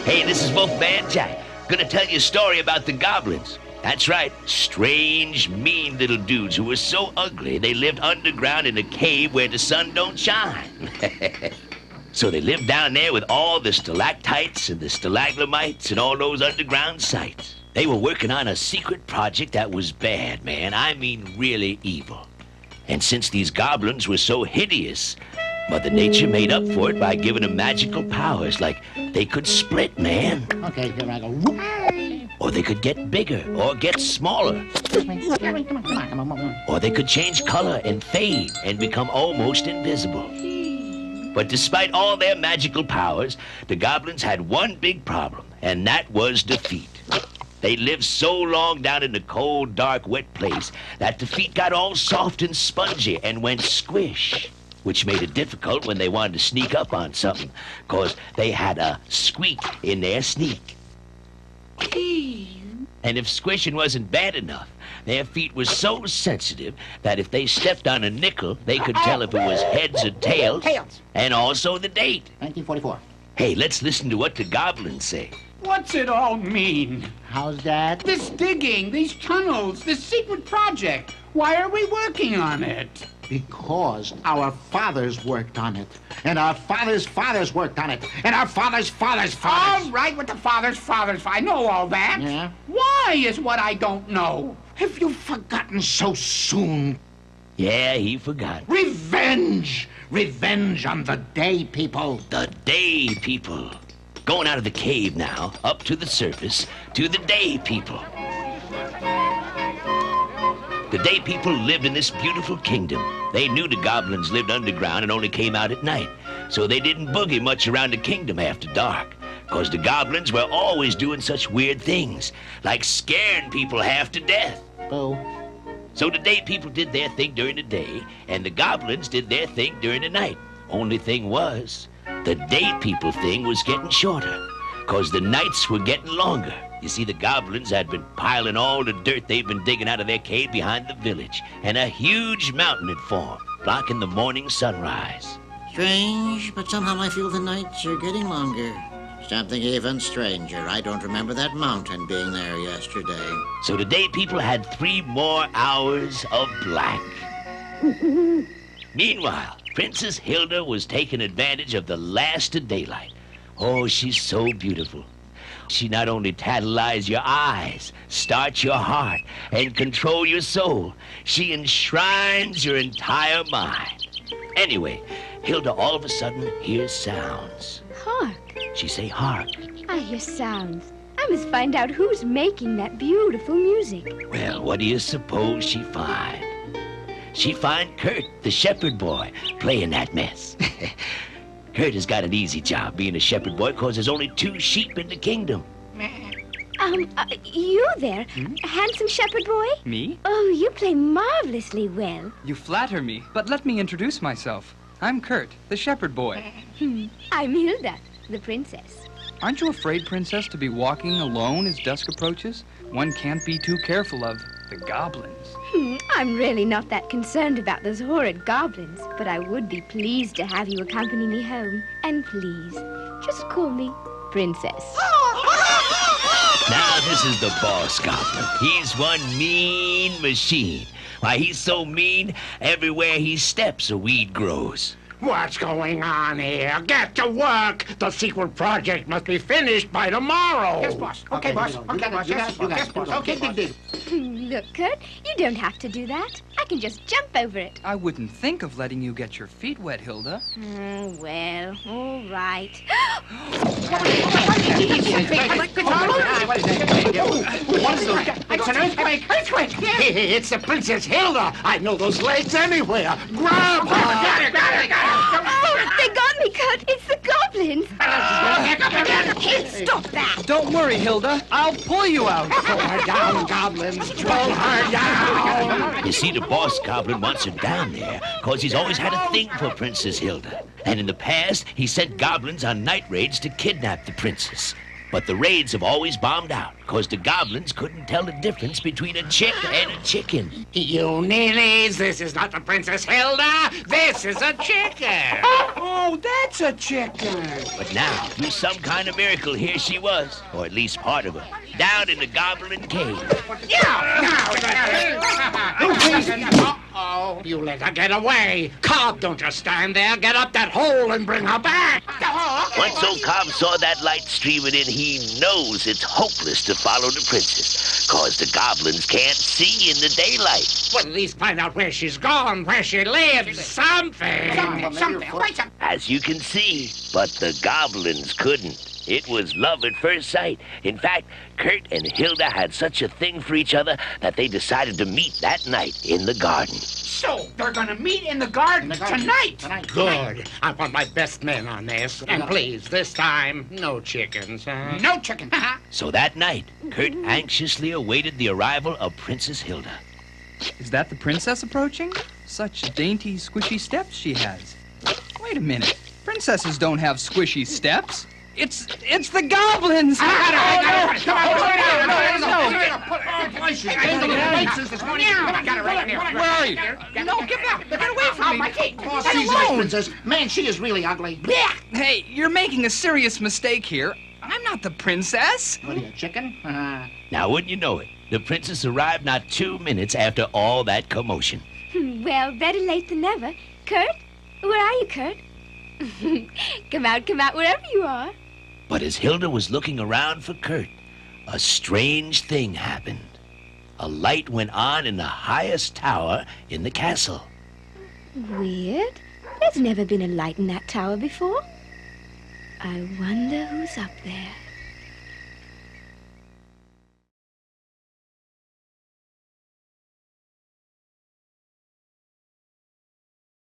Hey, this is Wolfman Jack. Gonna tell you a story about the goblins. That's right, strange, mean little dudes who were so ugly they lived underground in a cave where the sun don't shine. So they lived down there with all the stalactites and the stalagmites and all those underground sites. They were working on a secret project that was bad, man. I mean really evil. And since these goblins were so hideous, Mother Nature made up for it by giving them magical powers, like they could split, man. Okay, here I go. Or they could get bigger, or get smaller. Come on. Or they could change color and fade and become almost invisible. But despite all their magical powers, the goblins had one big problem, and that was defeat. They lived so long down in the cold, dark, wet place that the feet got all soft and spongy and went squish, which made it difficult when they wanted to sneak up on something, 'cause they had a squeak in their sneak. And if squishing wasn't bad enough, their feet were so sensitive that if they stepped on a nickel, they could tell if it was heads or tails, and also the date. 1944. Hey, let's listen to what the goblins say. What's it all mean? How's that? This digging, these tunnels, this secret project. Why are we working on it? Because our fathers worked on it. And our fathers' fathers worked on it. And our fathers' fathers' fathers. All right, with the fathers. I know all that. Yeah? Why is what I don't know. Have you forgotten so soon? Yeah, he forgot. Revenge! Revenge on the day people. The day people. Going out of the cave now, up to the surface, to the day people. The day people lived in this beautiful kingdom. They knew the goblins lived underground and only came out at night, so they didn't boogie much around the kingdom after dark, 'cause the goblins were always doing such weird things, like scaring people half to death. Oh. So the day people did their thing during the day, and the goblins did their thing during the night. Only thing was, the day people thing was getting shorter, 'cause the nights were getting longer. You see, the goblins had been piling all the dirt they'd been digging out of their cave behind the village, and a huge mountain had formed, blocking the morning sunrise. Strange, but somehow I feel the nights are getting longer. Something even stranger. I don't remember that mountain being there yesterday. So the day people had 3 more hours of black. Meanwhile, Princess Hilda was taking advantage of the last of daylight. Oh, she's so beautiful. She not only tantalizes your eyes, starts your heart, and control your soul, she enshrines your entire mind. Anyway, Hilda all of a sudden hears sounds. Hark. She say, hark. I hear sounds. I must find out who's making that beautiful music. Well, what do you suppose she find? She find Kurt, the shepherd boy, playing that mess. Kurt has got an easy job being a shepherd boy, 'cause there's only 2 sheep in the kingdom. You there, handsome shepherd boy? Me? Oh, you play marvelously well. You flatter me, but let me introduce myself. I'm Kurt, the shepherd boy. I'm Hilda, the princess. Aren't you afraid, Princess, to be walking alone as dusk approaches? One can't be too careful of the goblins. I'm really not that concerned about those horrid goblins, but I would be pleased to have you accompany me home. And please, just call me Princess. Now, this is the boss goblin. He's one mean machine. Why, he's so mean, everywhere he steps, a weed grows. What's going on here? Get to work! The secret project must be finished by tomorrow. Yes, boss. Okay, boss. Okay, boss. Yes, boss. Okay, dig. Look, Kurt, you don't have to do that. I can just jump over it. I wouldn't think of letting you get your feet wet, Hilda. Well, all right. It's an earthquake! It's the Princess Hilda! I know those legs anywhere! Grab her! Got it. Oh, they got me, Kurt. It's the goblins. Hey, stop that. Don't worry, Hilda. I'll pull you out. Pull her down, goblins! Pull her down! You see, the boss goblin wants her down there, 'cause he's always had a thing for Princess Hilda. And in the past, he sent goblins on night raids to kidnap the princess. But the raids have always bombed out, because the goblins couldn't tell the difference between a chick and a chicken. You ninnies, this is not the Princess Hilda. This is a chicken. Oh, that's a chicken. But now, through some kind of miracle, here she was, or at least part of her, down in the goblin cave. Uh-oh. You let her get away. Cobb, don't just stand there. Get up that hole and bring her back. Once old Cobb saw that light streaming in, he knows it's hopeless to follow the princess, cause the goblins can't see in the daylight. Well, at least find out where she's gone, where she lives, something. As you can see, but the goblins couldn't. It was love at first sight. In fact, Kurt and Hilda had such a thing for each other that they decided to meet that night in the garden. So, they're gonna meet in the garden tonight. Good. I want my best men on this. And please, this time, no chickens, huh? No chicken. So that night, Kurt anxiously awaited the arrival of Princess Hilda. Is that the princess approaching? Such dainty, squishy steps she has. Wait a minute. Princesses don't have squishy steps. It's the goblins! Where are you? No, get back! Get away from me! She's a princess. Man, she is really ugly. Hey, you're making a serious mistake here. I'm not the princess. What are you, chicken? Now, wouldn't you know it, the princess arrived not 2 minutes after all that commotion. Well, better late than never. Kurt? Where are you, Kurt? Come out, wherever you are. But as Hilda was looking around for Kurt, a strange thing happened. A light went on in the highest tower in the castle. Weird. There's never been a light in that tower before. I wonder who's up there.